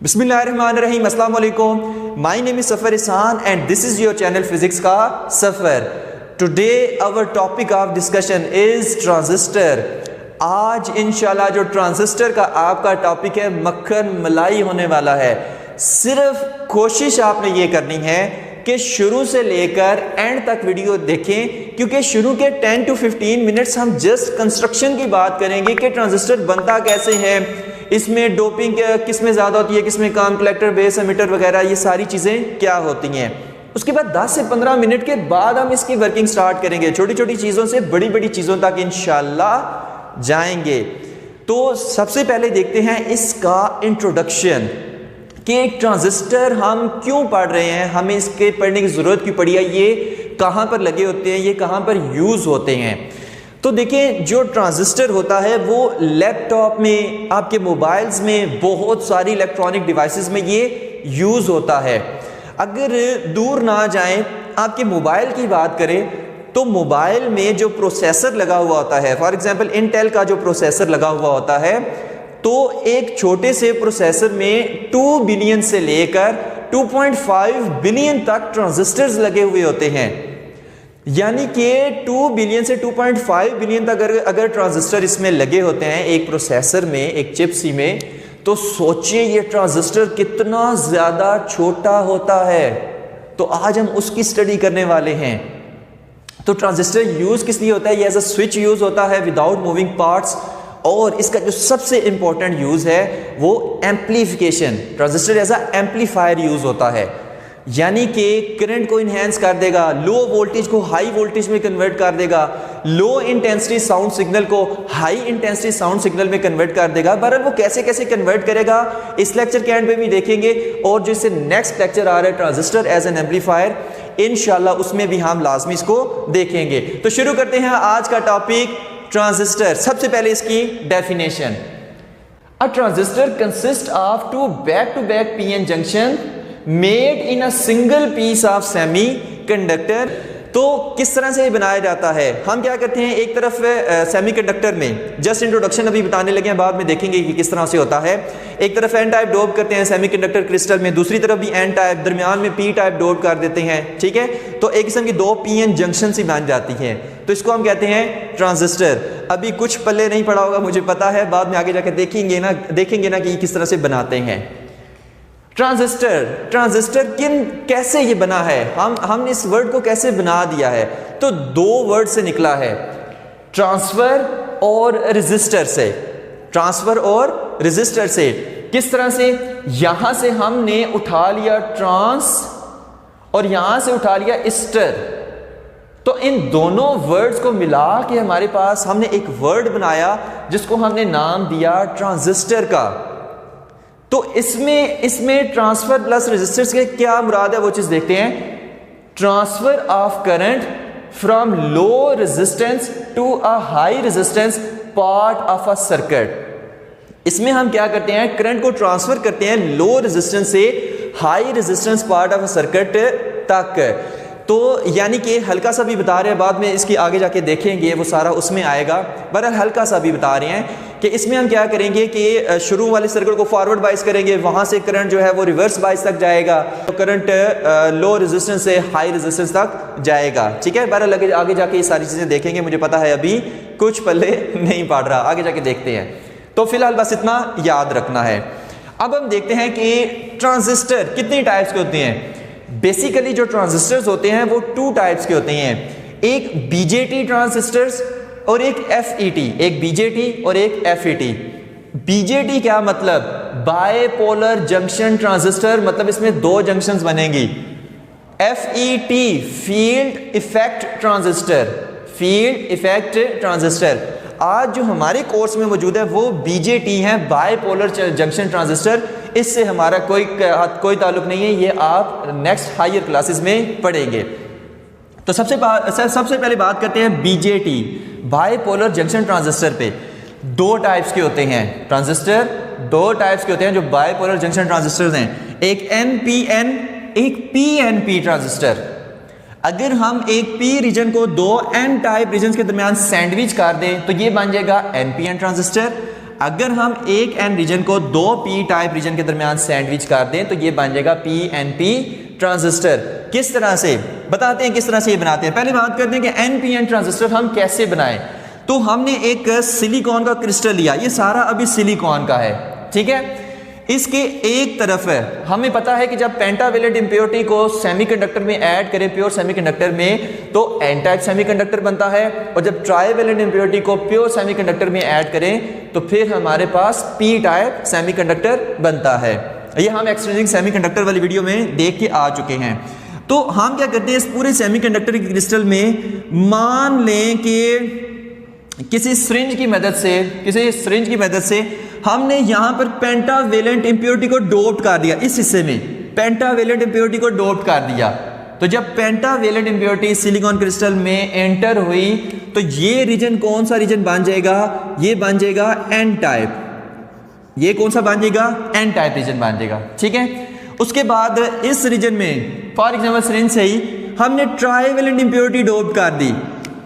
बिस्मिल्लाहिर्रहमानिर्रहीम, अस्सलाम वालेकुम। My name is Safar Isan and this is your channel physics का सफर। Today our topic of discussion is transistor. आज इंशाल्लाह जो ट्रांजिस्टर का आपका टॉपिक है मक्खन मलाई होने वाला है। सिर्फ कोशिश आपने ये करनी है कि शुरू से लेकर एंड तक वीडियो देखें, क्योंकि शुरू के 10 to 15 मिनट्स हम जस्ट कंस्ट्रक्शन की बात करेंगे कि ट्रांजिस्टर बनता कैसे है, इसमें डोपिंग किस में ज़्यादा होती है, किस में कम, कलेक्टर, बेस, एमिटर वगैरह ये सारी चीज़ें क्या होती हैं। उसके बाद 10 से 15 मिनट के बाद हम इसकी वर्किंग स्टार्ट करेंगे, छोटी छोटी चीज़ों से बड़ी बड़ी चीज़ों तक इंशाल्लाह जाएंगे। तो सबसे पहले देखते हैं इसका इंट्रोडक्शन कि ट्रांजिस्टर हम क्यों पढ़ रहे हैं, हमें इसके पढ़ने की ज़रूरत क्यों पड़ी है, ये कहाँ पर लगे होते हैं, ये कहाँ पर यूज़ होते हैं। तो देखिए, जो ट्रांजिस्टर होता है वो लैपटॉप में, आपके मोबाइल्स में, बहुत सारी इलेक्ट्रॉनिक डिवाइसेस में ये यूज़ होता है। अगर दूर ना जाएं, आपके मोबाइल की बात करें तो मोबाइल में जो प्रोसेसर लगा हुआ होता है, फॉर एग्जांपल इंटेल का जो प्रोसेसर लगा हुआ होता है, तो एक छोटे से प्रोसेसर में 2 बिलियन से लेकर 2.5 बिलियन तक ट्रांजिस्टर्स लगे हुए होते हैं। यानी कि 2 बिलियन से 2.5 बिलियन तक अगर ट्रांजिस्टर इसमें लगे होते हैं एक प्रोसेसर में, एक चिप सी में, तो सोचिए ये ट्रांजिस्टर कितना ज़्यादा छोटा होता है। तो आज हम उसकी स्टडी करने वाले हैं। तो ट्रांजिस्टर यूज़ किस लिए होता है? ये एज अ स्विच यूज़ होता है विदाउट मूविंग पार्ट्स, और इसका जो सबसे इंपॉर्टेंट यूज़ है वो amplification. Transistor as a amplifier use होता है, यानी कि करंट को इन्हेंस कर देगा, लो वोल्टेज को हाई वोल्टेज में कन्वर्ट कर देगा, लो इंटेंसिटी साउंड सिग्नल को हाई इंटेंसिटी साउंड सिग्नल में कन्वर्ट कर देगा। बहरहाल वो कैसे कैसे कन्वर्ट करेगा इस लेक्चर के एंड पे भी देखेंगे, और जो इससे नेक्स्ट लेक्चर आ रहा है ट्रांजिस्टर एज एन एम्पलीफायर, इंशाल्लाह उसमें भी हम लाजमी इसको देखेंगे। तो शुरू करते हैं आज का टॉपिक ट्रांजिस्टर। सबसे पहले इसकी definition. A transistor consist of 2 back to back PN junction made in a single piece of semi conductor. तो किस तरह से ये बनाया जाता है? हम क्या करते हैं, एक तरफ सेमी कंडक्टर में, जस्ट इंट्रोडक्शन अभी बताने लगे हैं, बाद में देखेंगे कि किस तरह से होता है। एक तरफ एन टाइप डोप करते हैं सेमी कंडक्टर क्रिस्टल में, दूसरी तरफ भी एन टाइप, दरमियान में पी टाइप डोप कर देते हैं। ठीक है, तो एक किस्म की 2 पीएन जंक्शन सी बन जाती हैं, तो इसको हम कहते हैं ट्रांजिस्टर। अभी कुछ पल्ले नहीं पड़ा होगा, मुझे पता है, बाद में आगे जाकर देखेंगे ना कि किस तरह से बनाते हैं ट्रांजिस्टर कैसे ये बना है, हमने इस वर्ड को कैसे बना दिया है। तो 2 वर्ड से निकला है, ट्रांसफर और रजिस्टर से। ट्रांसफर और रजिस्टर से किस तरह से? यहां से हमने उठा लिया ट्रांस और यहां से उठा लिया स्टर, तो इन दोनों वर्ड्स को मिला के हमारे पास हमने एक वर्ड बनाया जिसको हमने नाम दिया ट्रांजिस्टर का। तो इसमें ट्रांसफर प्लस रेजिस्टेंस के क्या मुराद है वो चीज देखते हैं। Transfer of current from low resistance to a high resistance part of a circuit. इसमें हम क्या करते हैं, करंट को ट्रांसफर करते हैं लो रेजिस्टेंस से high resistance part of a circuit तक। तो यानी कि हल्का सा भी बता रहे हैं, बाद में इसकी आगे जाके देखेंगे वो सारा उसमें आएगा, बहरहाल हल्का सा भी बता रहे हैं कि इसमें हम क्या करेंगे कि शुरू वाले सर्किट को फॉरवर्ड बाइस करेंगे, वहां से करंट जो है वो रिवर्स बाइस तक जाएगा, तो करंट लो रेजिस्टेंस से हाई रेजिस्टेंस तक जाएगा। ठीक है, बहरहाल आगे जाके ये सारी चीज़ें देखेंगे, मुझे पता है अभी कुछ पल्ले नहीं पड़ रहा, आगे जाके देखते हैं। तो फिलहाल बस इतना याद रखना है। अब हम देखते हैं कि ट्रांजिस्टर कितनी टाइप्स के होते हैं। बेसिकली जो ट्रांजिस्टर्स होते हैं वो 2 टाइप्स के होते हैं, एक बीजेटी ट्रांजिस्टर्स और एक एफईटी। एक बीजेटी और एक एफईटी। बीजेटी क्या मतलब? बायपोलर जंक्शन ट्रांजिस्टर, मतलब इसमें 2 जंक्शंस बनेंगी। FET field effect transistor. Field effect transistor आज जो हमारे कोर्स में मौजूद है वो बीजेटी है, बायपोलर जंक्शन ट्रांजिस्टर। इससे हमारा कोई ताल्लुक नहीं है, ये आप नेक्स्ट हायर क्लासेस में पढ़ेंगे। तो सबसे पहले बात करते हैं बीजेटी, बायपोलर जंक्शन ट्रांजिस्टर पे। 2 टाइप्स के होते हैं ट्रांजिस्टर, 2 टाइप्स के होते हैं जो बायपोलर जंक्शन ट्रांजिस्टर हैं, एक एनपीएन, एक पीएनपी ट्रांजिस्टर। अगर हम एक पी रीजन को 2 एन टाइप रीजन के दरमियान सैंडविच कर दें तो ये बन जाएगा एनपीएन ट्रांजिस्टर। अगर हम एक एन रीजन को दो पी टाइप रीजन के दरमियान सैंडविच कर दें तो ये बन जाएगा पीएनपी ट्रांजिस्टर। किस तरह से बताते हैं, किस तरह से ये बनाते हैं। पहले बात करते हैं कि एनपीएन ट्रांजिस्टर हम कैसे बनाएं। तो हमने एक सिलिकॉन का क्रिस्टल लिया, ये सारा अभी सिलिकॉन का है, ठीक है। इसके एक तरफ है, हमें पता है कि जब पेंटावेलेंट इंप्योरिटी को सेमीकंडक्टर में ऐड करें, प्योर सेमीकंडक्टर में, तो एन टाइप सेमीकंडक्टर बनता है। और जब ट्राइवेलेंट इंप्योरिटी को प्योर सेमीकंडक्टर में ऐड करें तो फिर हमारे पास पी टाइप सेमीकंडक्टर बनता है। ये हम एक्सचेंजिंग सेमीकंडक्टर वाली वीडियो में देख के आ चुके हैं। तो हम क्या करते हैं, इस पूरे सेमीकंडक्टर के क्रिस्टल में मान लें कि किसी सिरिंज की मदद से हमने यहां पर पेंटावेलेंट इंप्योरिटी को डोप कर दिया। इस हिस्से में पेंटावेलेंट इंप्योरिटी को डोप कर दिया। तो जब पेंटावेलेंट इंप्योरिटी सिलिकॉन क्रिस्टल में एंटर हुई तो ये रीजन कौन सा रीजन बन जाएगा, ये बन जाएगा एन टाइप। ये कौन सा बन जाएगा, एन टाइप रीजन बन जाएगा, ठीक है। उसके बाद इस रीजन में फॉर एग्जाम्पल सिरिंज से ही हमने ट्राइवेलेंट इंप्योरिटी डोप कर दी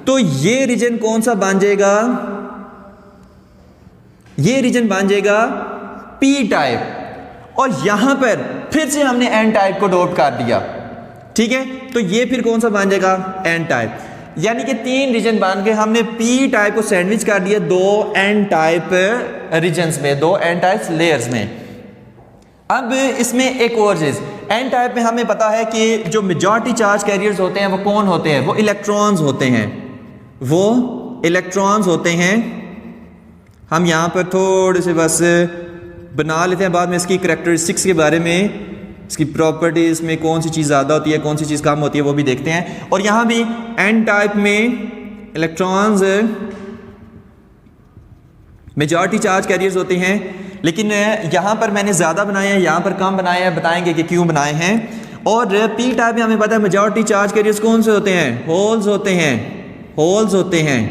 तो ये रीजन कौन सा बन जाएगा, ये रीजन बन जाएगा पी टाइप। और यहां पर फिर से हमने एन टाइप को डोप कर दिया, ठीक है। तो ये फिर कौन सा बन जाएगा, एन टाइप। यानी कि तीन रीजन बन के हमने पी टाइप को सैंडविच कर दिया दो एन टाइप रीजन्स में, दो एन टाइप लेयर्स में। अब इसमें एक और चीज, एन टाइप में हमें पता है कि जो मेजॉरिटी चार्ज कैरियर्स होते हैं वो कौन होते हैं, वो इलेक्ट्रॉन्स होते हैं, वो इलेक्ट्रॉन्स होते हैं। हम यहाँ पर थोड़े से बस बना लेते हैं, बाद में इसकी करैक्टरिस्टिक्स के बारे में, इसकी प्रॉपर्टीज में कौन सी चीज़ ज़्यादा होती है, कौन सी चीज़ कम होती है, वो भी देखते हैं। और यहाँ भी एन टाइप में इलेक्ट्रॉन्स मेजॉरिटी चार्ज कैरियर्स होते हैं, लेकिन यहाँ पर मैंने ज़्यादा बनाए हैं, यहाँ पर कम बनाए हैं, बताएंगे कि क्यों बनाए हैं। और पी टाइप में हमें पता है मेजॉरिटी चार्ज कैरियर्स कौन से होते हैं, होल्स होते हैं, होल्स होते हैं,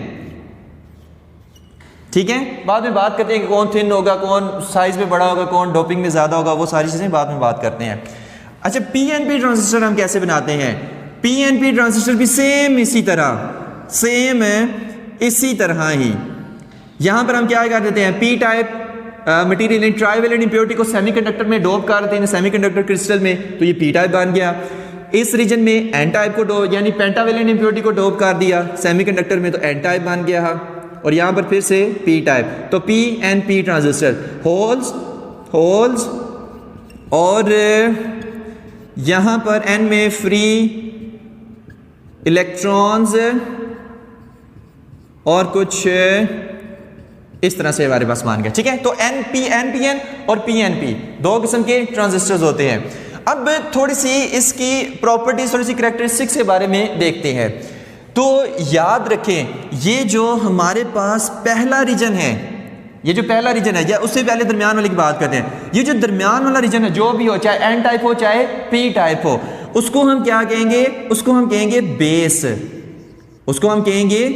ठीक है। बाद में बात करते हैं कि कौन थिन होगा, कौन साइज में बड़ा होगा, कौन डोपिंग में ज़्यादा होगा, वो सारी चीज़ें बाद में बात करते हैं। अच्छा, पीएनपी ट्रांजिस्टर हम कैसे बनाते हैं। पीएनपी ट्रांजिस्टर भी सेम इसी तरह ही यहाँ पर हम क्या कर देते हैं, P type material trivalent impurity को सेमीकंडक्टर में डोप कर देते हैं, सेमीकंडक्टर क्रिस्टल में, तो ये पी टाइप बन गया। इस रीजन में एन टाइप को यानी पेंटावेलेंट इंप्योरिटी को डोप कर दिया सेमीकंडक्टर में, तो एन टाइप बन गया। और यहाँ पर फिर से पी टाइप, तो P N P transistor, holes और यहाँ पर एन में फ्री इलेक्ट्रॉन्स और कुछ इस तरह से हमारे पास मान गया, ठीक है। तो एनपीएन और पीएनपी दो किस्म के ट्रांजिस्टर्स होते हैं। अब थोड़ी सी इसकी प्रॉपर्टीज, थोड़ी सी कैरेक्टरिस्टिक्स के बारे में देखते हैं। तो याद रखें, ये जो हमारे पास पहला रीजन है, ये जो पहला रीजन है, या उससे पहले दरमियान वाले की बात करते हैं। ये जो दरमियान वाला रीजन है, जो भी हो, चाहे एन टाइप हो चाहे पी टाइप हो, उसको हम क्या कहेंगे, उसको हम कहेंगे बेस, उसको हम कहेंगे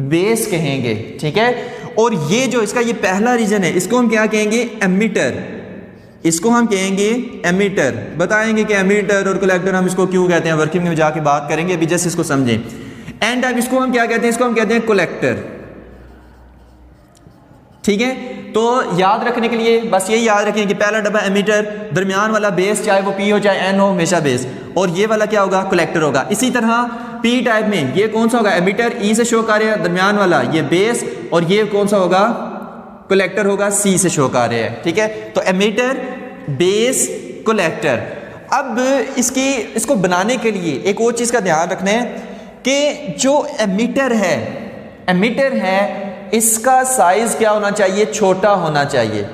बेस कहेंगे, ठीक है। और ये जो इसका ये पहला रीजन है, इसको हम क्या कहेंगे, एमिटर, इसको हम कहेंगे एमिटर। बताएंगे कि एमिटर और कलेक्टर हम इसको क्यों कहते हैं, वर्किंग में जाके बात करेंगे, अभी जस्ट इसको समझें। एन टाइप इसको हम क्या कहते हैं, इसको हम कहते हैं कलेक्टर, ठीक है। तो याद रखने के लिए बस यही याद रखें कि पहला डब्बा एमिटर, दरमियान वाला बेस, चाहे वो पी हो चाहे एन हो, हमेशा बेस, और ये वाला क्या होगा, कलेक्टर होगा। इसी तरह पी टाइप में ये कौन सा होगा, एमिटर, ई से शो कर रहे हैं, दरमियान वाला ये बेस, और ये कौन सा होगा, कलेक्टर होगा, सी से शो कर रहे हैं, ठीक है। तो एमिटर, बेस, कलेक्टर। अब इसको बनाने के लिए एक और चीज का ध्यान रखना है कि जो एमिटर है इसका साइज क्या होना चाहिए, छोटा होना चाहिए।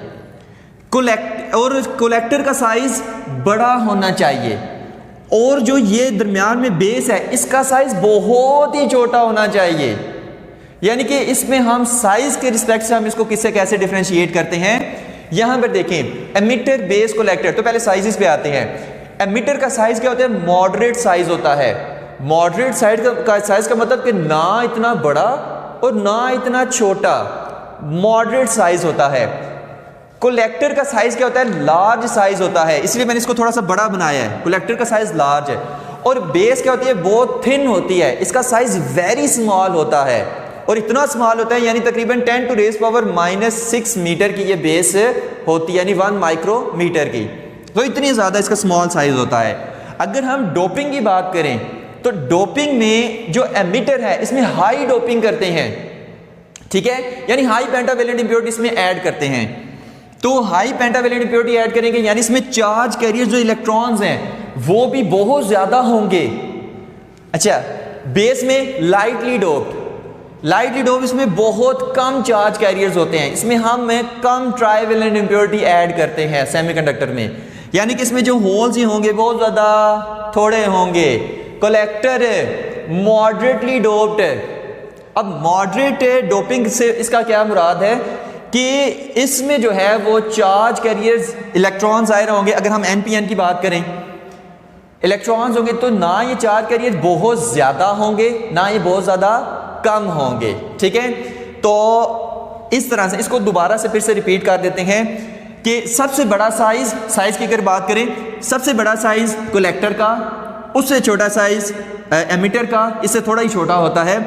कलेक्टर का साइज बड़ा होना चाहिए। और जो ये दरमियान में बेस है, इसका साइज बहुत ही छोटा होना चाहिए। यानी कि इसमें हम साइज के रिस्पेक्ट से हम इसको किससे कैसे डिफरेंशिएट करते हैं। यहां पर देखें, एमिटर, बेस, कलेक्टर। तो पहले साइजेस पे आते हैं। एमिटर का साइज क्या होता है, मॉडरेट साइज होता है। मॉडरेट साइज का मतलब कि ना इतना बड़ा और ना इतना छोटा, मॉडरेट साइज होता है। कलेक्टर का साइज क्या होता है, लार्ज साइज होता है, इसलिए मैंने इसको थोड़ा सा बड़ा बनाया है। कलेक्टर का साइज लार्ज है। और बेस क्या होती है, बहुत थिन होती है, इसका साइज वेरी स्मॉल होता है। और इतना स्मॉल होता है, यानी तकरीबन 10⁻⁻⁻6 मीटर की ये बेस होती है, यानी 1 माइक्रोमीटर की। तो इतनी ज़्यादा इसका स्मॉल साइज होता है। अगर हम डोपिंग की बात करें तो डोपिंग में जो एमिटर है इसमें हाई डोपिंग करते हैं, ठीक है, यानी हाई पेंटावेलेंट इंप्योरिटी इसमें ऐड करते हैं। तो हाई पेंटावेलेंट इंप्योरिटी ऐड करेंगे यानी इसमें चार्ज कैरियर जो इलेक्ट्रॉन्स हैं वो भी बहुत ज़्यादा होंगे। अच्छा, बेस में लाइटली डोप इसमें बहुत कम चार्ज कैरियर्स होते हैं, इसमें हम कम ट्राइवेलेंट इंप्योरिटी ऐड करते हैं सेमीकंडक्टर में, यानी कि इसमें जो होल्स ही होंगे बहुत ज़्यादा थोड़े होंगे। Collector moderately doped. अब मॉडरेट डोपिंग से इसका क्या मुराद है कि इसमें जो है वो चार्ज कैरियर्स इलेक्ट्रॉन्स आए होंगे। अगर हम NPN की बात करें, इलेक्ट्रॉन्स होंगे तो ना ये चार्ज कैरियर बहुत ज़्यादा होंगे ना ये बहुत ज़्यादा कम होंगे, ठीक है। तो इस तरह से इसको दोबारा से फिर से रिपीट कर देते हैं कि सबसे बड़ा साइज की अगर बात करें, सबसे बड़ा साइज कलेक्टर का, उससे छोटा साइज एमिटर का, इससे थोड़ा ही छोटा होता है,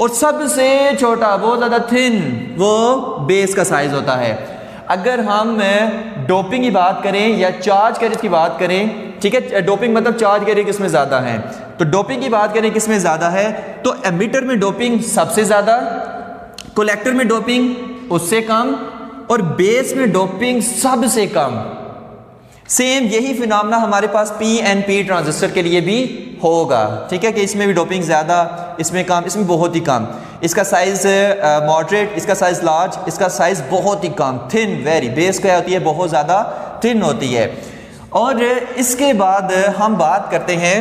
और सबसे छोटा बहुत ज़्यादा थिन वो बेस का साइज होता है। अगर हम डोपिंग की बात करें या चार्ज कैरियर की बात करें, ठीक है, डोपिंग मतलब चार्ज कैरियर किसमें ज़्यादा है, तो डोपिंग की बात करें किसमें ज़्यादा है, तो एमिटर में डोपिंग सबसे ज़्यादा, कलेक्टर में डोपिंग उससे कम, और बेस में डोपिंग सबसे कम। सेम यही फिनोमेना हमारे पास PNP ट्रांजिस्टर के लिए भी होगा, ठीक है, कि इसमें भी डोपिंग ज़्यादा, इसमें कम, इसमें बहुत ही कम। इसका साइज़ मॉडरेट, इसका साइज़ लार्ज, इसका साइज़ बहुत ही कम, थिन वेरी। बेस क्या होती है, बहुत ज़्यादा थिन होती है। और इसके बाद हम बात करते हैं,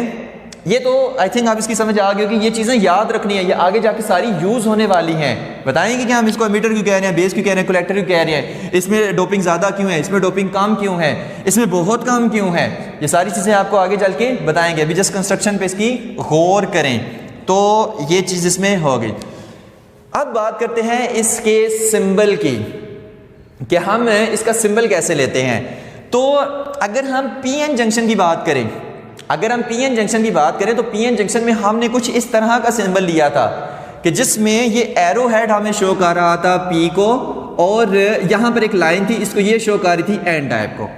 ये तो आई थिंक आप इसकी समझ आ गई होगी, ये चीज़ें याद रखनी है, ये आगे जाके सारी यूज़ होने वाली हैं। बताएंगे कि हम इसको एमिटर क्यों कह रहे हैं, बेस क्यों कह रहे हैं, कलेक्टर क्यों कह रहे हैं, इसमें डोपिंग ज़्यादा क्यों है, इसमें डोपिंग कम क्यों है, इसमें बहुत कम क्यों है, ये सारी चीज़ें आपको आगे चल के बताएंगे। अभी जस्ट कंस्ट्रक्शन पे इसकी गौर करें तो ये चीज़ इसमें हो गई। अब बात करते हैं इसके सिंबल की, कि हम इसका सिंबल कैसे लेते हैं। तो अगर हम PN जंक्शन की बात करें, तो PN जंक्शन में हमने कुछ इस तरह का सिंबल लिया था कि जिसमें ये एरो हेड हमें शो कर रहा था P को, और यहाँ पर एक लाइन थी, इसको ये शो कर रही थी N टाइप को।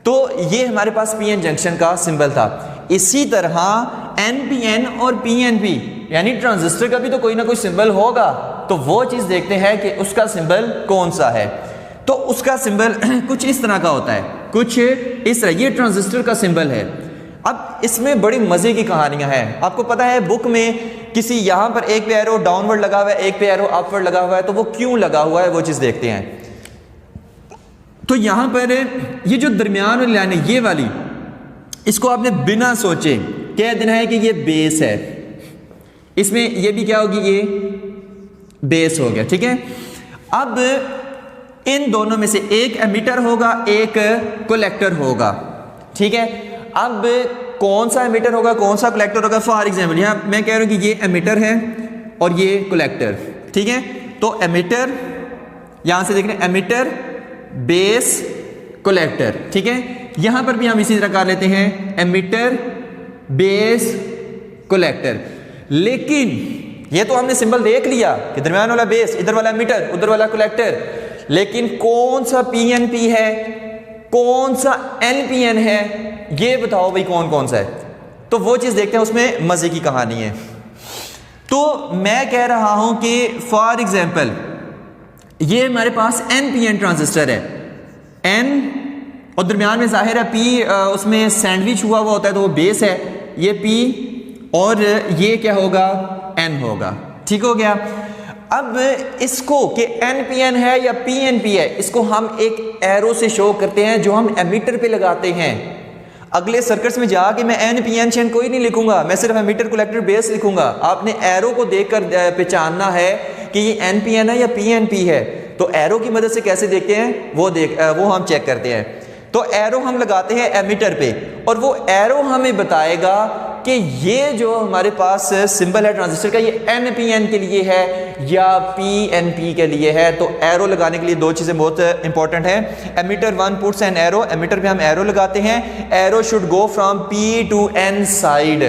तो ये हमारे पास PN जंक्शन का सिंबल था। इसी तरह NPN और PNP यानी ट्रांजिस्टर का भी तो कोई ना कोई सिंबल होगा, तो वो चीज़ देखते हैं कि उसका सिंबल कौन सा है। तो उसका सिंबल कुछ इस तरह का होता है, कुछ इस तरह, ये ट्रांजिस्टर का सिंबल है। अब इसमें बड़ी मज़े की कहानियां हैं। आपको पता है बुक में किसी यहाँ पर एक पे एरो डाउनवर्ड लगा हुआ है, एक पे एरो अपवर्ड लगा हुआ है, तो वो क्यों लगा हुआ है वो चीज़ देखते हैं। तो यहाँ पर ये जो दरमियान वाली लाइन है, ये वाली, इसको आपने बिना सोचे कह देना है कि ये बेस है, इसमें ये भी क्या होगी, ये बेस हो गया, ठीक है। अब इन दोनों में से एक एमिटर होगा, एक कलेक्टर होगा, ठीक है। अब कौन सा एमिटर होगा, कौन सा कलेक्टर होगा, फॉर एग्जाम्पल यहाँ मैं कह रहा हूँ कि ये एमिटर है और ये कलेक्टर, ठीक है। तो एमिटर, यहां से देख रहे हैं एमिटर, बेस, कलेक्टर, ठीक है। यहां पर भी हम इसी तरह कर लेते हैं, एमिटर, बेस, कलेक्टर। लेकिन ये तो हमने सिंबल देख लिया कि दरमियान वाला बेस, इधर वाला एमिटर, उधर वाला कलेक्टर, लेकिन कौन सा PNP है, कौन सा NPN है, ये बताओ भाई कौन कौन सा है। तो वो चीज़ देखते हैं, उसमें मज़े की कहानी है। तो मैं कह रहा हूं कि फॉर एग्जाम्पल ये हमारे पास NPN ट्रांजिस्टर है, N और दरमियान में जाहिर है P उसमें सैंडविच हुआ होता है, तो वो बेस है, ये P और ये क्या होगा, N होगा, ठीक हो गया। अब इसको कि NPN है या PNP है, इसको हम एक एरो से शो करते हैं जो हम एमिटर पे लगाते हैं। अगले सर्किट्स में जाके मैं NPN चेन कोई नहीं लिखूंगा, मैं सिर्फ एमिटर, कलेक्टर, बेस लिखूंगा। आपने एरो को देखकर पहचानना है कि ये NPN है या PNP है। तो एरो की मदद से कैसे देखते हैं वो हम चेक करते हैं। तो एरो हम लगाते हैं एमिटर पे और वो एरो हमें बताएगा कि ये जो हमारे पास सिंबल है ट्रांजिस्टर का, ये NPN के लिए है या PNP के लिए है। तो एरो लगाने के लिए दो चीज़ें बहुत इंपॉर्टेंट हैं। Emitter 1 puts an arrow, emitter पे हम एरो लगाते हैं। Arrow should go from P to N side.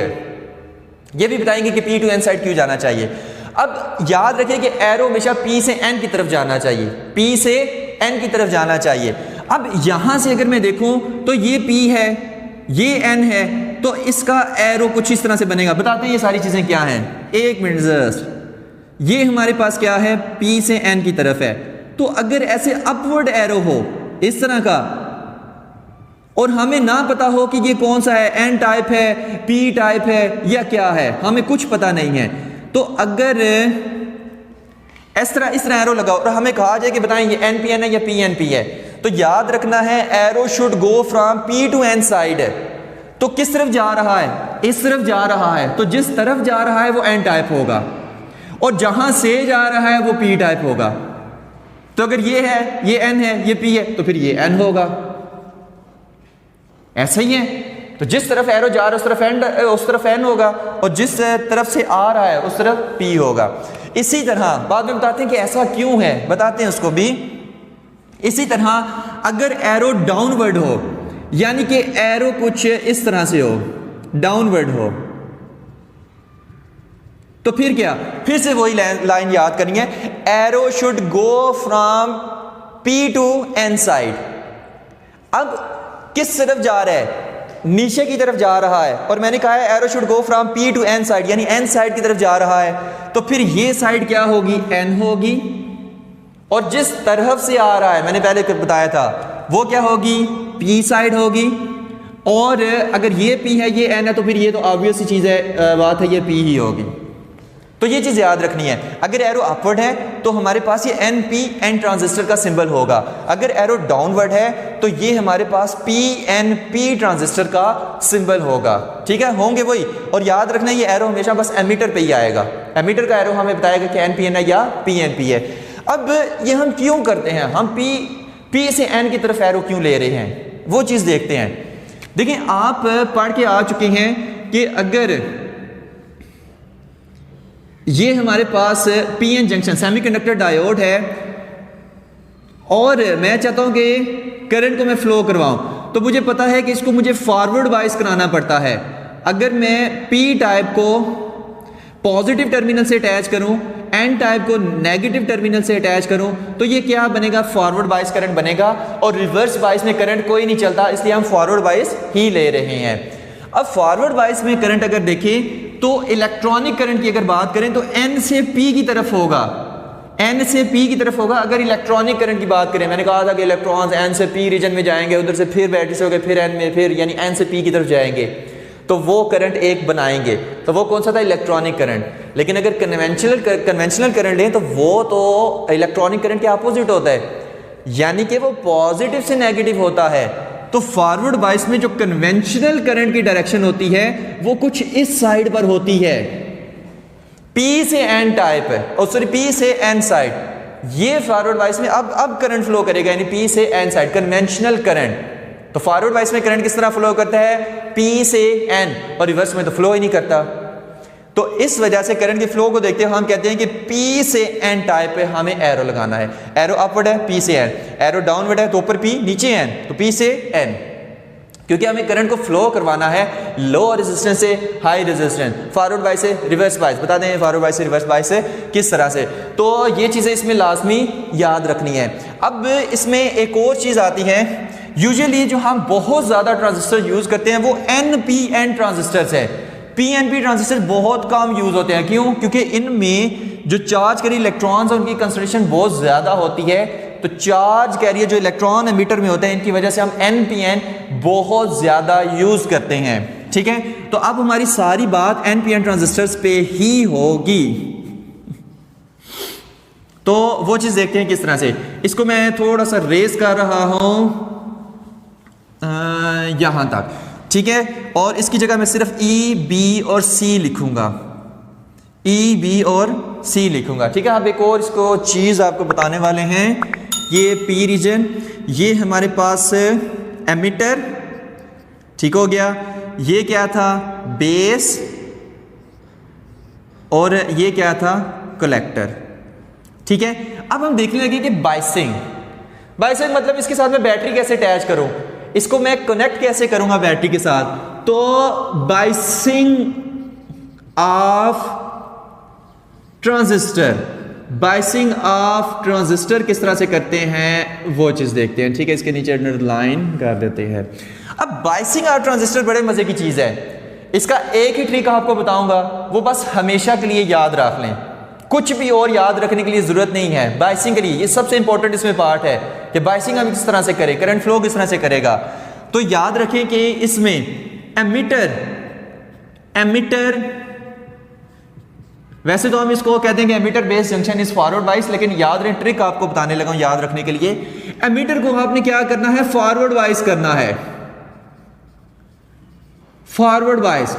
ये भी बताएंगे कि P to N साइड क्यों जाना चाहिए। अब याद रखिए कि एरो हमेशा P से N की तरफ जाना चाहिए, P से N की तरफ जाना चाहिए। अब यहां से अगर मैं देखूं तो ये P है, ये N है, तो इसका एरो कुछ इस तरह से बनेगा। बताते हैं ये सारी चीजें क्या हैं, एक मिनट जस्ट। ये हमारे पास क्या है, P से N की तरफ है। तो अगर ऐसे अपवर्ड एरो हो इस तरह का और हमें ना पता हो कि ये कौन सा है, N टाइप है, P टाइप है या क्या है, हमें कुछ पता नहीं है, तो अगर इस तरह एरो लगाओ और हमें कहा जाए कि बताएं ये NPN है या PNP है, तो याद रखना है arrow should go from P to N side. तो किस तरफ जा रहा है, इस तरफ जा रहा है, तो जिस तरफ जा रहा है वो N टाइप होगा और जहां से जा रहा है वो P टाइप होगा। तो अगर ये है, ये N है, ये P है, तो फिर ये N होगा। ऐसा ही है, तो जिस तरफ एरो जा रहा है उस तरफ N होगा और जिस तरफ से आ रहा है उस तरफ P होगा। इसी तरह बाद में बताते हैं कि ऐसा क्यों है, बताते हैं उसको भी। इसी तरह अगर एरो डाउनवर्ड हो, यानी कि एरो कुछ इस तरह से हो, डाउनवर्ड हो, तो फिर क्या, फिर से वही लाइन याद करनी है, arrow should go from P to N side. अब किस तरफ जा रहा है, नीचे की तरफ जा रहा है, और मैंने कहा है arrow should go from P to N side, यानी N साइड की तरफ जा रहा है, तो फिर ये साइड क्या होगी, N होगी, और जिस तरफ से आ रहा है मैंने पहले बताया था वो क्या होगी, P साइड होगी। और अगर ये P है ये N है तो फिर ये तो ऑब्वियस सी चीज़ है, बात है, ये P ही होगी। तो ये चीज़ याद रखनी है। अगर एरो अपवर्ड है तो हमारे पास ये NPN ट्रांजिस्टर का सिंबल होगा, अगर एरो डाउनवर्ड है तो ये हमारे पास PNP ट्रांजिस्टर का सिंबल होगा। ठीक है, होंगे वही। और याद रखना ये एरो हमेशा बस एमीटर पे ही आएगा, एमीटर का एरो हमें बताएगा कि NPN है या PNP है। अब ये हम क्यों करते हैं, हम P से N की तरफ एरो क्यों ले रहे हैं, वो चीज़ देखते हैं। देखिए आप पढ़ के आ चुके हैं कि अगर ये हमारे पास PN जंक्शन सेमीकंडक्टर डायोड है और मैं चाहता हूं कि करंट को मैं फ्लो करवाऊं, तो मुझे पता है कि इसको मुझे फॉरवर्ड बाइस कराना पड़ता है। अगर मैं P टाइप को पॉजिटिव टर्मिनल से अटैच करूं, N टाइप को नेगेटिव टर्मिनल से अटैच करूं, तो ये क्या बनेगा, फॉरवर्ड बाइस करंट बनेगा। और रिवर्स बाइस में करंट कोई नहीं चलता, इसलिए हम फॉरवर्ड बाइस ही ले रहे हैं। अब फॉरवर्ड बाइस में करंट अगर देखें तो इलेक्ट्रॉनिक करंट की अगर बात करें तो N से P की तरफ होगा, N से P की तरफ होगा। अगर इलेक्ट्रॉनिक करंट की बात करें, मैंने कहा था कि इलेक्ट्रॉन्स N से P रीजन में जाएंगे, उधर से फिर बैटरी से होकर फिर N में, फिर यानी N से P की तरफ जाएंगे, तो वो करंट एक बनाएंगे। तो वो कौन सा था, इलेक्ट्रॉनिक करंट। लेकिन अगर कन्वेंशनल करंट लें तो वो तो इलेक्ट्रॉनिक करंट के अपोजिट होता है, यानी कि वो पॉजिटिव से नेगेटिव होता है। तो फॉरवर्ड बाइस में जो कन्वेंशनल करंट की डायरेक्शन होती है वो कुछ इस साइड पर होती है, P से N टाइप है, और सॉरी P से N साइड। ये फॉरवर्ड बाइस में अब करंट फ्लो करेगा, यानी P से N साइड कन्वेंशनल करंट। तो फॉरवर्ड बाइस में करंट किस तरह फ्लो करता है, P से N, और रिवर्स में तो फ्लो ही नहीं करता। तो इस वजह से करंट के फ्लो को देखते हुए हम कहते हैं कि P से N टाइप पे हमें एरो लगाना है। एरो अपवर्ड है P से N, एरो डाउनवर्ड है तो ऊपर P नीचे N, तो P से N, क्योंकि हमें करंट को फ्लो करवाना है लो रेजिस्टेंस से हाई रेजिस्टेंस, फॉरवर्ड बाइस से रिवर्स बाइस। बता दें फॉरवर्ड बाइस से रिवर्स बाइस से किस तरह से, तो ये चीज़ें इसमें लाजमी याद रखनी है। अब इसमें एक और चीज़ आती है, यूजुअली जो हम बहुत ज़्यादा ट्रांजिस्टर यूज़ करते हैं वो NPN ट्रांजिस्टर्स है। PNP ट्रांजिस्टर बहुत कम यूज होते हैं, क्यों, क्योंकि इनमें जो चार्ज कैरी इलेक्ट्रॉन्स उनकी कंसंट्रेशन बहुत ज्यादा होती है। तो चार्ज कैरियर जो इलेक्ट्रॉन एमीटर में होते हैं, इनकी वजह से हम NPN बहुत ज्यादा यूज करते हैं। ठीक है, तो अब हमारी सारी बात NPN ट्रांजिस्टर्स पे ही होगी। तो वो चीज देखते हैं किस तरह से। इसको मैं थोड़ा सा रेस कर रहा हूं यहां तक, ठीक है, और इसकी जगह मैं सिर्फ E, B और C लिखूंगा, E, B और C लिखूंगा। ठीक है, अब एक और इसको चीज़ आपको बताने वाले हैं। ये P रीजन, ये हमारे पास एमिटर, ठीक हो गया। ये क्या था, बेस, और ये क्या था, कलेक्टर। ठीक है, अब हम देखने लगे कि बाइसिंग मतलब इसके साथ मैं बैटरी कैसे अटैच करूं, इसको मैं कनेक्ट कैसे करूंगा बैटरी के साथ। तो biasing of transistor, biasing of transistor किस तरह से करते हैं वो चीज़ देखते हैं। ठीक है, इसके नीचे लाइन कर देते हैं। अब बाइसिंग ऑफ ट्रांजिस्टर बड़े मज़े की चीज़ है। इसका एक ही ट्रिक आपको बताऊंगा, वो बस हमेशा के लिए याद रख लें, कुछ भी और याद रखने के लिए ज़रूरत नहीं है। बाइसिंग के लिए ये सबसे इंपॉर्टेंट इसमें पार्ट है कि बाइसिंग हम किस तरह से करें, करंट फ्लो किस तरह से करेगा। तो याद रखें कि इसमें एमिटर वैसे तो हम इसको कहते हैं कि emitter base junction is forward बाइस, लेकिन याद रहे ट्रिक आपको बताने लगा हूं याद रखने के लिए। एमिटर को आपने क्या करना है, फॉरवर्ड बाइस करना है, फॉरवर्ड बाइस।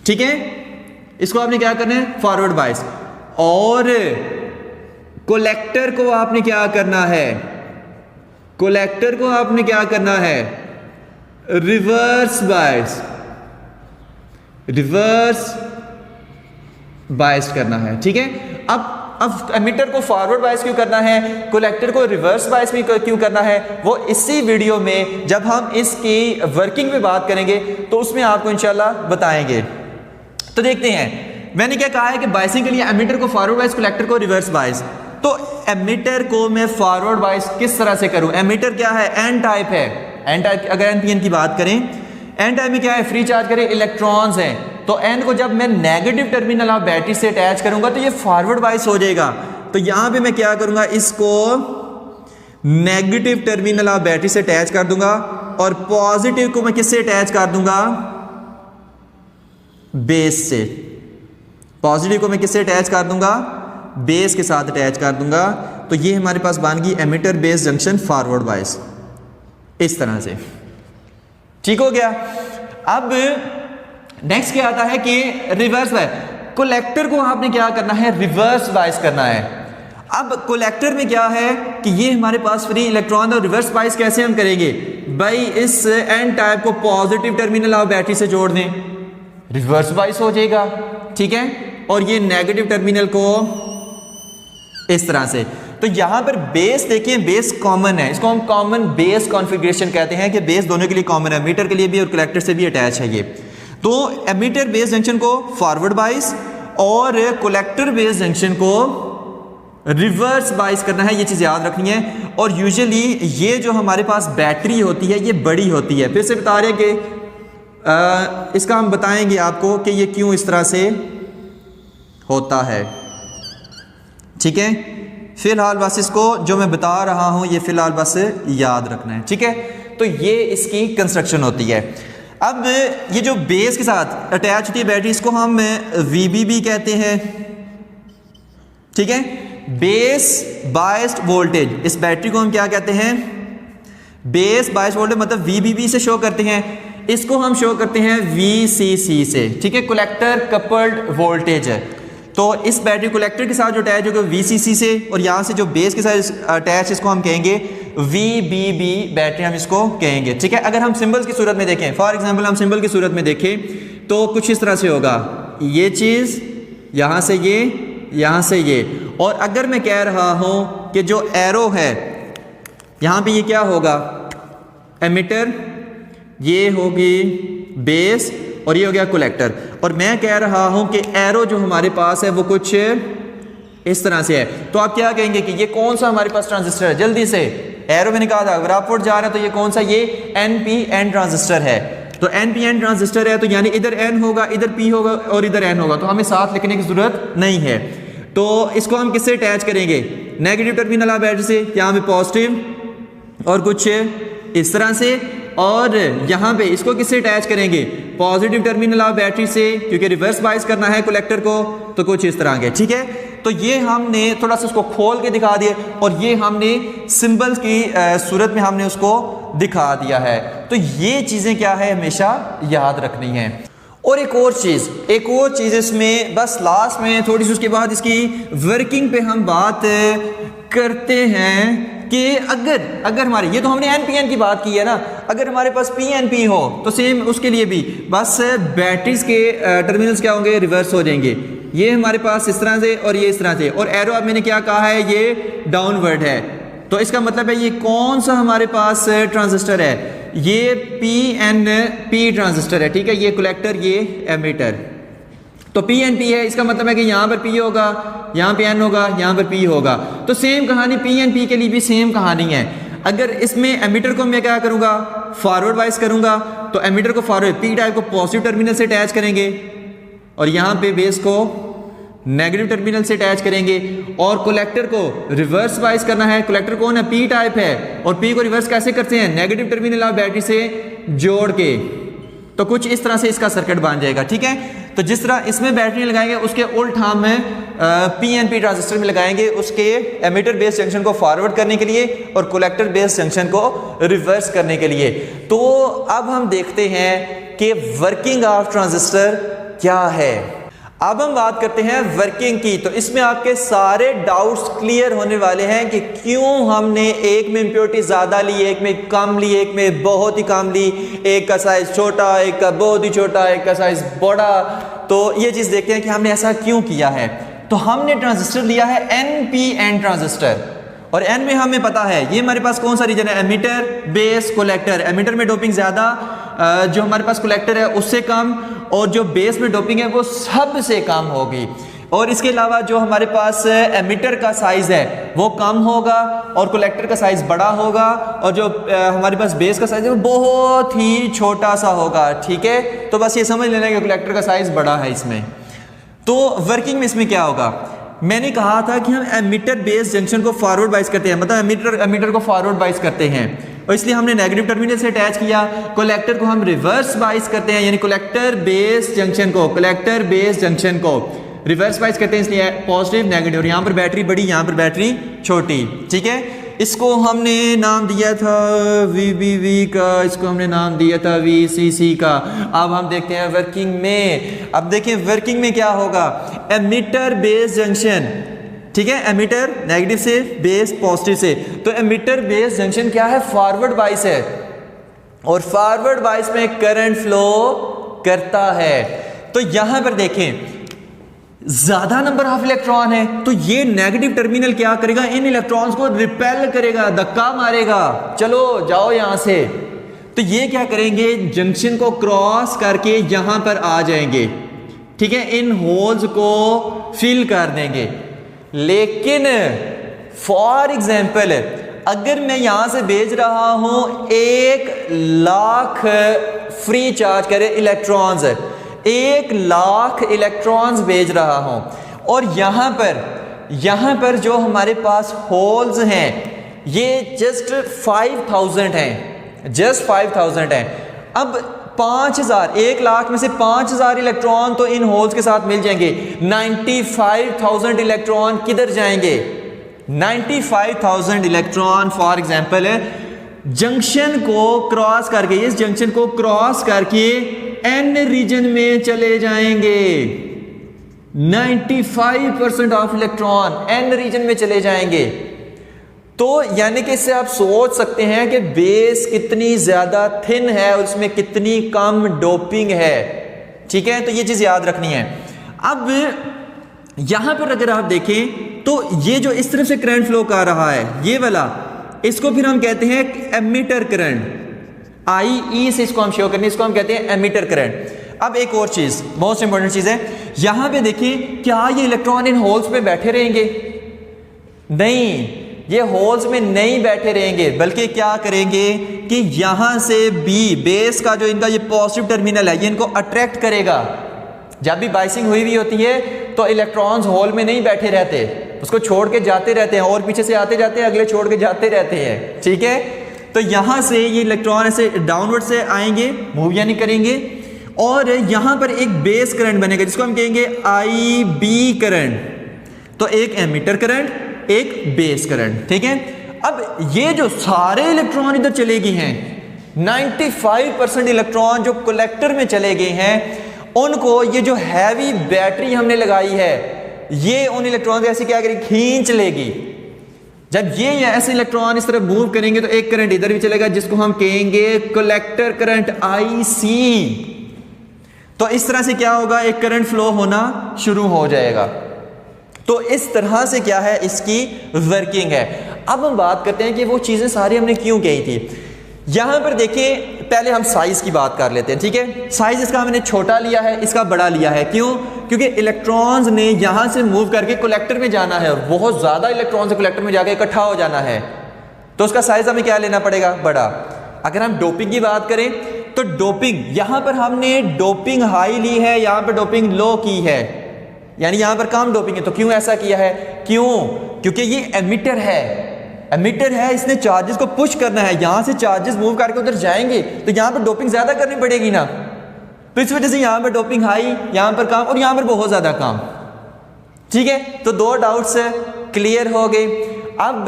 ठीक है, इसको आपने क्या करना है, फॉरवर्ड बाइस। और कोलेक्टर को आपने क्या करना है, कोलेक्टर को आपने क्या करना है, रिवर्स बाइस, रिवर्स बाइस करना है। ठीक है, अब एमिटर को फॉरवर्ड बाइस क्यों करना है, कलेक्टर को रिवर्स बाइस भी क्यों करना है, वो इसी वीडियो में जब हम इसकी वर्किंग में बात करेंगे तो उसमें आपको इंशाल्लाह बताएंगे। तो देखते हैं, मैंने क्या कहा है कि बाइसिंग के लिए एमिटर को फॉरवर्ड बाइस, कलेक्टर को रिवर्स बाइस। तो एमिटर को मैं फॉरवर्ड बाइस किस तरह से करूं, एमिटर क्या है, एन टाइप है। एन टाइप, अगर एनपीएन की बात करें, एन टाइप में क्या है, फ्री चार्ज करें, इलेक्ट्रॉन्स हैं। तो एन को जब मैं नेगेटिव टर्मिनल ऑफ बैटरी से अटैच करूंगा तो ये फॉरवर्ड बाइस हो जाएगा। तो यहां पे मैं क्या करूंगा, इसको नेगेटिव टर्मिनल ऑफ बैटरी से अटैच कर दूंगा और पॉजिटिव को मैं किससे अटैच कर दूंगा, बेस से। पॉजिटिव को मैं किससे अटैच कर दूंगा, बेस के साथ अटैच कर दूंगा। तो ये हमारे पास बन गई एमिटर बेस जंक्शन फॉरवर्ड बाइस, इस तरह से। ठीक हो गया। अब नेक्स्ट क्या आता है कि रिवर्स बाइस। कलेक्टर को आपने क्या करना है, रिवर्स बाइस करना है। अब कलेक्टर में क्या है कि ये हमारे पास फ्री इलेक्ट्रॉन, और रिवर्स बाइस कैसे हम करेंगे भाई, इस एन टाइप को पॉजिटिव टर्मिनल ऑफ बैटरी से जोड़ दें, रिवर्स बाइस हो जाएगा। ठीक है, और ये नेगेटिव टर्मिनल को इस तरह से। तो यहां पर बेस देखिए, बेस कॉमन है, इसको हम कॉमन बेस कॉन्फ़िगरेशन कहते हैं कि बेस दोनों के लिए कॉमन है, मीटर के लिए भी और कलेक्टर से भी अटैच है ये। तो एमिटर बेस जंक्शन को फॉरवर्ड बाइस और कलेक्टर बेस जंक्शन को रिवर्स बाइस करना है, ये चीज़ याद रखनी है। और यूजुअली ये जो हमारे पास बैटरी होती है ये बड़ी होती है। फिर से बता रहे हैं कि इसका हम बताएंगे आपको कि ये क्यों इस तरह से होता है। ठीक है, फिलहाल बस इसको जो मैं बता रहा हूं ये फिलहाल बस याद रखना है। ठीक है, तो ये इसकी कंस्ट्रक्शन होती है। अब ये जो बेस के साथ अटैच होती है बैटरी, इसको हम VBB कहते हैं। ठीक है, बेस बायस्ड वोल्टेज, इस बैटरी को हम क्या कहते हैं, बेस बायस्ड वोल्टेज, मतलब VBB से शो करते हैं। इसको हम शो करते हैं VCC से। ठीक है, कलेक्टर कपल्ड वोल्टेज है। तो इस बैटरी कलेक्टर के साथ जो अटैच होगा VCC से, और यहाँ से जो बेस के साथ अटैच, इसको हम कहेंगे VBB बैटरी, हम इसको कहेंगे। ठीक है, अगर हम सिंबल्स की सूरत में देखें, फॉर एग्जांपल हम सिंबल की सूरत में देखें तो कुछ इस तरह से होगा, ये चीज़ यहाँ से ये, यहाँ से ये। और अगर मैं कह रहा हूँ कि जो एरो है यहाँ पे, ये क्या होगा, एमिटर, ये होगी बेस, और ये हो गया कलेक्टर। और मैं कह रहा हूं कि एरो जो हमारे पास है वो कुछ इस तरह से है। तो आप क्या कहेंगे कि ये कौन सा हमारे पास ट्रांजिस्टर है, जल्दी से। एरो मैंने कहा था अगर अपवर्ड जा रहा है तो ये कौन सा, ये NPN ट्रांजिस्टर है। तो NPN ट्रांजिस्टर है, तो यानी इधर N होगा, इधर P होगा और इधर N होगा। तो हमें साथ लिखने की जरूरत नहीं है। तो इसको हम किससे अटैच करेंगे, नेगेटिव टर्मिनल ऑफ बैटरी से, यहाँ पे पॉजिटिव और कुछ इस तरह से। और यहाँ पे इसको किससे अटैच करेंगे, पॉजिटिव टर्मिनल ऑफ बैटरी से, क्योंकि रिवर्स बाइस करना है कलेक्टर को, तो कुछ इस तरह के। ठीक है, तो ये हमने थोड़ा सा उसको खोल के दिखा दिया, और ये हमने सिंबल्स की सूरत में हमने उसको दिखा दिया है। तो ये चीज़ें क्या है, हमेशा याद रखनी है। और एक और चीज़ इसमें बस लास्ट में थोड़ी सी, उसके बाद इसकी वर्किंग पे हम बात करते हैं कि अगर हमारे, ये तो हमने NPN की बात की है ना, अगर हमारे पास PNP हो तो सेम उसके लिए भी बस बैटरीज के टर्मिनल्स क्या होंगे, रिवर्स हो जाएंगे। ये हमारे पास इस तरह से और ये इस तरह से, और एरो अब मैंने क्या कहा है, ये डाउनवर्ड है। तो इसका मतलब है ये कौन सा हमारे पास ट्रांजिस्टर है, ये PNP ट्रांजिस्टर है। ठीक है, ये कलेक्टर, ये एमिटर। तो पी एन पी है, इसका मतलब है कि यहाँ पर पी होगा, यहाँ पे एन होगा, यहाँ पर पी होगा। तो सेम कहानी पी एन पी के लिए भी सेम कहानी है। अगर इसमें एमीटर को मैं क्या करूँगा, फॉरवर्ड वाइज करूँगा, तो एमीटर को फॉरवर्ड पी टाइप को पॉजिटिव टर्मिनल से अटैच करेंगे और यहाँ पे बेस को नेगेटिव टर्मिनल से अटैच करेंगे, और कलेक्टर को रिवर्स वाइज करना है। कलेक्टर कौन है, पी टाइप है, और पी को रिवर्स कैसे करते हैं, नेगेटिव टर्मिनल और बैटरी से जोड़ के। तो कुछ इस तरह से इसका सर्किट बन जाएगा, ठीक है। तो जिस तरह इसमें बैटरी लगाएंगे उसके उल्ट हम पीएनपी ट्रांजिस्टर में लगाएंगे उसके एमिटर बेस जंक्शन को फॉरवर्ड करने के लिए और कलेक्टर बेस जंक्शन को रिवर्स करने के लिए। तो अब हम देखते हैं कि वर्किंग ऑफ ट्रांजिस्टर क्या है। अब हम बात करते हैं वर्किंग की। तो इसमें आपके सारे डाउट्स क्लियर होने वाले हैं कि क्यों हमने एक में इम्प्योरिटी ज़्यादा ली, एक में कम ली, एक में बहुत ही कम ली, एक का साइज़ छोटा, एक का बहुत ही छोटा, एक का साइज़ बड़ा। तो ये चीज़ देखते हैं कि हमने ऐसा क्यों किया है। तो हमने ट्रांजिस्टर लिया है NPN ट्रांजिस्टर, और N में हमें पता है ये हमारे पास कौन सा रीजन है, एमीटर बेस कलेक्टर। एमीटर में डोपिंग ज़्यादा, जो हमारे पास कलेक्टर है उससे कम, और जो बेस में डोपिंग है वो सबसे कम होगी। और इसके अलावा जो हमारे पास एमीटर का साइज़ है वो कम होगा और कलेक्टर का साइज़ बड़ा होगा, और जो हमारे पास बेस का साइज़ है वो बहुत ही छोटा सा होगा, ठीक है। तो बस ये समझ लेना कि कलेक्टर का साइज़ बड़ा है इसमें। तो वर्किंग में इसमें क्या होगा, मैंने कहा था कि हम एमीटर बेस जंक्शन को फॉरवर्ड बाइस करते हैं, मतलब एमीटर को फॉरवर्ड बाइस करते हैं, और इसलिए हमने नेगेटिव टर्मिनल से अटैच किया। कलेक्टर को हम रिवर्स बाइस करते हैं, यानी कलेक्टर बेस जंक्शन को रिवर्स बाइस करते हैं, इसलिए पॉजिटिव नेगेटिव। और यहाँ पर बैटरी बड़ी, यहाँ पर बैटरी छोटी, ठीक है। इसको हमने नाम दिया था VBV का, इसको हमने नाम दिया था VCC का। अब हम देखते हैं वर्किंग में। अब देखिए वर्किंग में क्या होगा, एमीटर बेस जंक्शन, ठीक है, एमीटर नेगेटिव से, बेस पॉजिटिव से। तो एमीटर बेस जंक्शन क्या है, फॉरवर्ड बाइस है, और फॉरवर्ड बाइस में करंट फ्लो करता है। तो यहां पर देखें ज्यादा नंबर ऑफ इलेक्ट्रॉन है, तो ये नेगेटिव टर्मिनल क्या करेगा, इन इलेक्ट्रॉन्स को रिपेल करेगा, धक्का मारेगा, चलो जाओ यहां से। तो ये क्या करेंगे, जंक्शन को क्रॉस करके यहां पर आ जाएंगे, ठीक है, इन होल्स को फिल कर देंगे। लेकिन फॉर एग्जाम्पल अगर मैं यहां से भेज रहा हूं 1,00,000 फ्री चार्ज करे इलेक्ट्रॉन्स, 1,00,000 इलेक्ट्रॉन्स भेज रहा हूं, और यहां पर जो हमारे पास होल्स हैं ये जस्ट 5,000 हैं, जस्ट 5,000 हैं। अब 5,000, 1,00,000 में से 5,000 इलेक्ट्रॉन तो इन होल्स के साथ मिल जाएंगे। 95,000 इलेक्ट्रॉन किधर जाएंगे, 95,000 इलेक्ट्रॉन फॉर एग्जाम्पल जंक्शन को क्रॉस करके, इस जंक्शन को क्रॉस करके एन रीजन में चले जाएंगे। 95% ऑफ इलेक्ट्रॉन एन रीजन में चले जाएंगे। तो यानी कि इससे आप सोच सकते हैं कि बेस कितनी ज्यादा थिन है और उसमें कितनी कम डोपिंग है, ठीक है। तो ये चीज याद रखनी है। अब यहां पर अगर आप देखें तो ये जो इस तरफ से करंट फ्लो कर रहा है ये वाला, इसको फिर हम कहते हैं एमीटर करंट। IE से इसको हम शो करने, इसको हम कहते हैं एमीटर करंट। अब एक और चीज, मोस्ट इंपॉर्टेंट चीज है, यहां पे देखिए क्या ये इलेक्ट्रॉन इन होल्स में बैठे रहेंगे, नहीं, ये होल्स में नहीं बैठे रहेंगे, बल्कि क्या करेंगे कि यहां से बेस का जो इनका ये पॉजिटिव टर्मिनल है ये इनको अट्रैक्ट करेगा। जब भी बाइसिंग हुई होती है तो इलेक्ट्रॉन्स होल में नहीं बैठे रहते, उसको छोड़ के जाते रहते हैं, और पीछे से आते जाते हैं, अगले छोड़ के जाते रहते हैं, ठीक है। तो यहां से ये इलेक्ट्रॉन ऐसे डाउनवर्ड से आएंगे, मूव यानी करेंगे, और यहां पर एक बेस करंट बनेगा जिसको हम कहेंगे IB करंट। तो एक एमीटर करंट, एक बेस करंट, ठीक है। अब ये जो सारे इलेक्ट्रॉन इधर चले गए हैं, 95% इलेक्ट्रॉन जो कलेक्टर में चले गए हैं, उनको ये जो हैवी बैटरी हमने लगाई है ये उन इलेक्ट्रॉन को ऐसे क्या करेगी, खींच लेगी। जब ये ऐसे इलेक्ट्रॉन इस तरफ मूव करेंगे तो एक करंट इधर भी चलेगा जिसको हम कहेंगे कलेक्टर करंट IC। तो इस तरह से क्या होगा, एक करंट फ्लो होना शुरू हो जाएगा। तो इस तरह से क्या है, इसकी वर्किंग है। अब हम बात करते हैं कि वो चीजें सारी हमने क्यों कही थी। यहां पर देखिए पहले हम साइज की बात कर लेते हैं, ठीक है। साइज इसका हमने छोटा लिया है, इसका बड़ा लिया है, क्यों? क्योंकि इलेक्ट्रॉन्स ने यहां से मूव करके कलेक्टर में जाना है, बहुत ज्यादा इलेक्ट्रॉन से कलेक्टर में जाके इकट्ठा हो जाना है, तो उसका साइज हमें क्या लेना पड़ेगा? बड़ा। अगर हम डोपिंग की बात करें तो डोपिंग, यहां पर हमने डोपिंग हाई ली है, यहां पर डोपिंग लो की है, यानी यहां पर कम डोपिंग है। तो क्यों ऐसा किया है? क्यों? क्योंकि ये एमिटर है, एमिटर है, इसने चार्जेस को पुश करना है, यहां से चार्जेस मूव करके उधर जाएंगे, तो यहां पर डोपिंग ज्यादा करनी पड़ेगी ना, तो इस वजह से यहां पर डोपिंग हाई, यहां पर कम और यहां पर बहुत ज्यादा कम, ठीक है। तो दो डाउट्स क्लियर हो गए। अब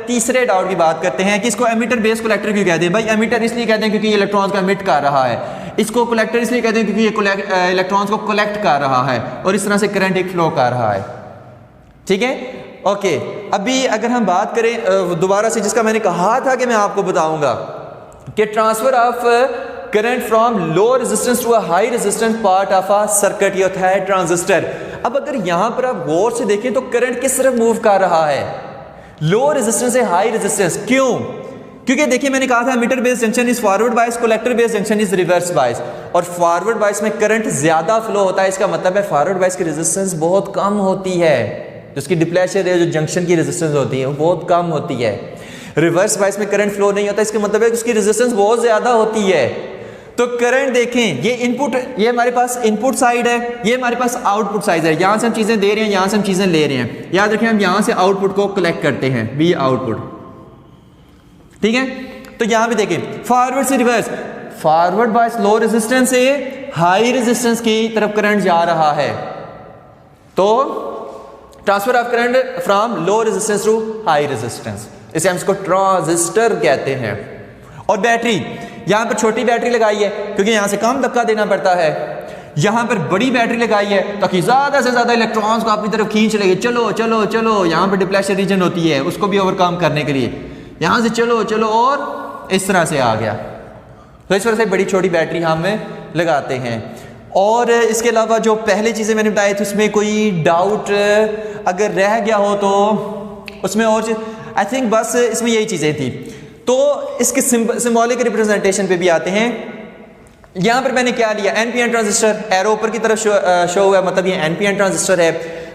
तीसरे डाउट की बात करते हैं कि इसको एमिटर बेस कलेक्टर क्यों कहते हैं? भाई एमिटर इसलिए कहते हैं क्योंकि ये इलेक्ट्रॉन्स को एमिट कर रहा है, इसको कलेक्टर इसलिए कहते हैं क्योंकि ये इलेक्ट्रॉन्स को कलेक्ट कर रहा है और इस तरह से करंट एक फ्लो कर रहा है, ठीक है, ओके। अभी अगर हम बात करें दोबारा से, जिसका मैंने कहा था कि मैं आपको बताऊंगा कि transfer of current from low resistance to a high resistance part of a circuit, ये होता है ट्रांजिस्टर। अब अगर यहां पर आप गौर से देखें तो करंट किस तरफ मूव कर रहा है? लो रेजिस्टेंस से हाई रेजिस्टेंस। क्यों? क्योंकि देखिए मैंने कहा था emitter base junction is forward bias, collector base junction is reverse bias, और फॉरवर्ड बायस में करंट ज्यादा फ्लो होता है, इसका मतलब है फॉरवर्ड बायस की रेजिस्टेंस बहुत कम होती है, जिसकी डिप्लेशन है, जो जंक्शन की रेजिस्टेंस होती है वो बहुत कम होती है। रिवर्स बायस में करंट फ्लो नहीं होता, इसका मतलब है कि उसकी रेजिस्टेंस बहुत ज्यादा होती है। तो करंट देखें, ये इनपुट, ये हमारे पास इनपुट साइड है, ये हमारे पास आउटपुट साइड है, यहां से हम चीजें दे रहे हैं, यहां से हम चीजें ले रहे हैं। याद रखें हम यहां से आउटपुट को कलेक्ट करते हैं, बी आउटपुट, ठीक है। तो यहां पे देखें फॉरवर्ड से reverse, forward bias low resistance से हाई रेजिस्टेंस की तरफ करंट जा रहा है, तो transfer of current from low resistance to high resistance, इसे हम इसको ट्रांजिस्टर कहते हैं। और बैटरी, यहां पर छोटी बैटरी लगाई है क्योंकि यहां से कम धक्का देना पड़ता है, यहां पर बड़ी बैटरी लगाई है ताकि ज्यादा से ज्यादा इलेक्ट्रॉन्स को अपनी तरफ खींच लेंगे, चलो चलो चलो, यहां पर डिप्लेशन रीजन होती है, उसको भी ओवरकम करने के लिए यहां से चलो चलो, और इस तरह से आ गया। तो इस वजह से बड़ी छोटी बैटरी हम लगाते हैं। और इसके अलावा जो पहले चीज़ें मैंने बताई थी उसमें कोई डाउट अगर रह गया हो तो उसमें और आई थिंक बस इसमें यही चीज़ें थी। तो इसके सिंबॉलिक रिप्रेजेंटेशन पे भी आते हैं। यहाँ पर मैंने क्या लिया, एनपीएन ट्रांजिस्टर, एरो ऊपर की तरफ शो हुआ है, मतलब ये एनपीएन ट्रांजिस्टर है।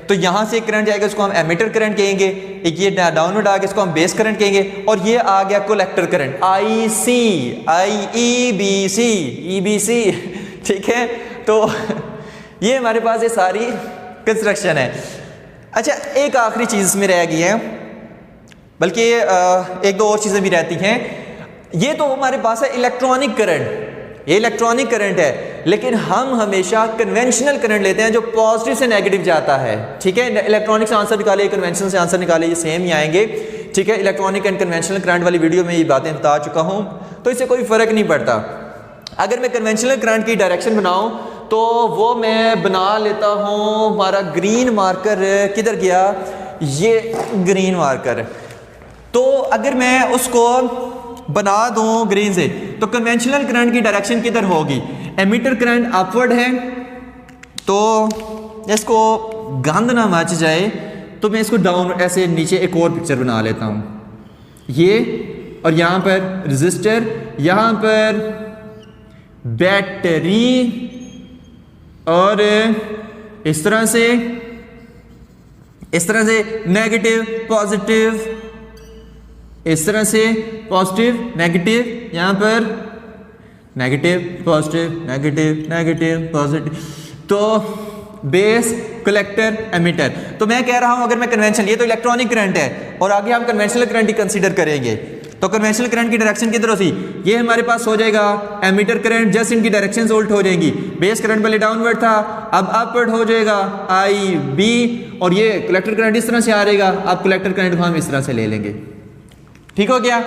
तो यहाँ से एक करंट जाएगा, इसको हम एमिटर करंट कहेंगे, एक ये डाउनवर्ड आ गया, इसको हम बेस करंट कहेंगे, और ये आ गया कलेक्टर करंट, IC, EBC, ठीक है। तो ये हमारे पास ये सारी कंस्ट्रक्शन है। अच्छा, एक आखिरी चीज़ इसमें रह गई है, बल्कि एक दो और चीज़ें भी रहती हैं। ये तो हमारे पास है इलेक्ट्रॉनिक करंट, ये इलेक्ट्रॉनिक करंट है, लेकिन हम हमेशा कन्वेंशनल करंट लेते हैं जो पॉजिटिव से नेगेटिव जाता है, ठीक है। इलेक्ट्रॉनिक से आंसर निकाले, कन्वेंशनल से आंसर निकाले, ये सेम ही आएंगे, ठीक है। इलेक्ट्रॉनिक एंड कन्वेंशनल करंट वाली वीडियो में ये बातें बता चुका हूँ, तो इससे कोई फ़र्क नहीं पड़ता। अगर मैं कन्वेंशनल करंट की डायरेक्शन बनाऊँ तो वो मैं बना लेता हूँ, हमारा ग्रीन मार्कर किधर गया, ये ग्रीन मार्कर। तो अगर मैं उसको बना दूं ग्रीन से, तो कन्वेंशनल करंट की डायरेक्शन किधर होगी, एमिटर करंट अपवर्ड है, तो इसको गंद ना मच जाए तो मैं इसको डाउन ऐसे नीचे एक और पिक्चर बना लेता हूं, ये, और यहां पर रेजिस्टर, यहां पर बैटरी, और इस तरह से नेगेटिव पॉजिटिव, इस तरह से पॉजिटिव नेगेटिव, यहां पर negative positive negative negative positive, तो बेस कलेक्टर एमिटर। तो मैं कह रहा हूं अगर मैं कन्वेंशनल, ये तो इलेक्ट्रॉनिक करंट है और आगे हम कन्वेंशनल करंट ही कंसीडर करेंगे, तो कन्वेंशनल करंट की डायरेक्शन किधर होती, ये हमारे पास हो जाएगा एमिटर करंट, जस्ट इनकी डायरेक्शंस उल्ट हो जाएंगी। बेस करंट पहले डाउनवर्ड था, अब अपवर्ड हो जाएगा IB, और ये कलेक्टर करंट इस तरह से आ जाएगा, अब कलेक्टर करंट को हम इस तरह से ले लेंगे, ठीक हो गया।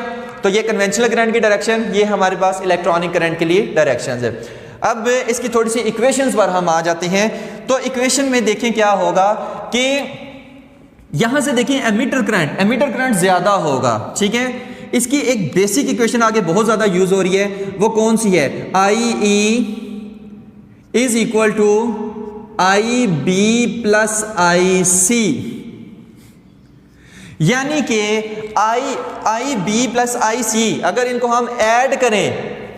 तो ये कन्वेंशनल करंट की डायरेक्शन, ये हमारे पास इलेक्ट्रॉनिक करंट के लिए डायरेक्शंस है। अब इसकी थोड़ी सी इक्वेशंस पर हम आ जाते हैं। तो इक्वेशन में देखें क्या होगा कि यहां से देखें एमिटर करंट ज्यादा होगा, ठीक है। इसकी एक बेसिक इक्वेशन आगे बहुत ज्यादा यूज हो रही है, वो कौन सी है, IE is equal to IB plus IC, यानी कि IB प्लस IC अगर इनको हम ऐड करें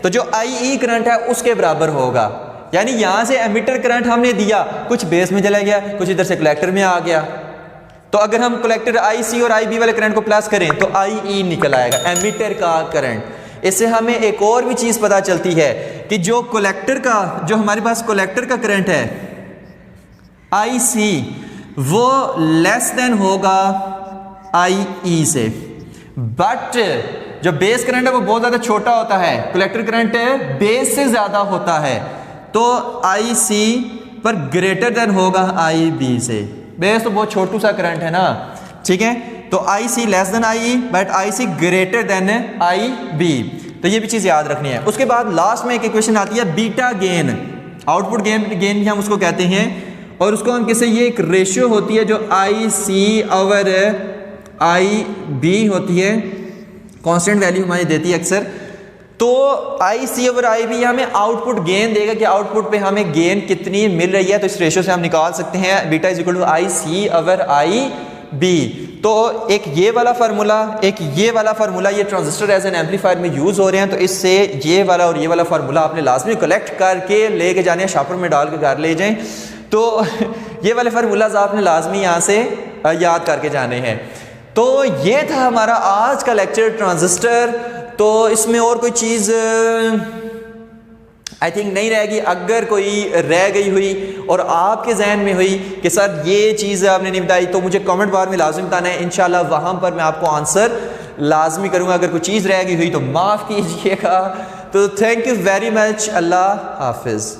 तो जो IE करंट है उसके बराबर होगा। यानी यहां से एमिटर करंट हमने दिया, कुछ बेस में चला गया, कुछ इधर से कलेक्टर में आ गया। तो अगर हम कलेक्टर IC और IB वाले करंट को प्लस करें तो IE निकल आएगा, एमिटर का करंट। इससे हमें एक और भी चीज पता चलती है कि जो कलेक्टर का, जो हमारे पास कलेक्टर का करंट है IC, वो लेस देन होगा IE से, बट जो बेस करंट है वो बहुत ज्यादा छोटा होता है, कलेक्टर करंट बेस से ज्यादा होता है, तो IC पर ग्रेटर देन होगा IB से। बेस तो बहुत छोटू सा करंट है ना, ठीक है। तो IC less than IE but IC greater than IB, तो ये भी चीज याद रखनी है। उसके बाद लास्ट में एक इक्वेशन आती है बीटा गेन, आउटपुट गेन भी हम उसको कहते हैं, और उसको हम किसे, ये एक रेशियो होती है जो IC ओवर IB होती है, कांस्टेंट वैल्यू हमारी देती है अक्सर। तो IC ओवर IB हमें आउटपुट गेन देगा कि आउटपुट पे हमें गेन कितनी मिल रही है, तो इस रेशियो से हम निकाल सकते हैं beta is equal to IC over IB। तो एक ये वाला फार्मूला, एक ये वाला फार्मूला, ये ट्रांजिस्टर एज एन एम्पलीफायर में यूज हो रहे हैं, तो इससे ये वाला और ये वाला फार्मूला आपने लाजमी कलेक्ट करके लेके जाने हैं, शापर में डाल के घर ले जाएं। तो ये वाले फार्मूलाज आपने लाजमी यहाँ से याद करके जाने हैं। तो ये था हमारा आज का लेक्चर ट्रांजिस्टर। तो इसमें और कोई चीज़ आई थिंक नहीं रहेगी। अगर कोई रह गई हुई और आपके जहन में हुई कि सर ये चीज़ आपने नहीं बताई, तो मुझे कमेंट बार में लाजमी बताना है, इंशाल्लाह वहाँ पर मैं आपको आंसर लाजमी करूँगा। अगर कोई चीज़ रह गई हुई तो माफ़ कीजिएगा। तो थैंक यू वेरी मच, अल्लाह हाफिज़।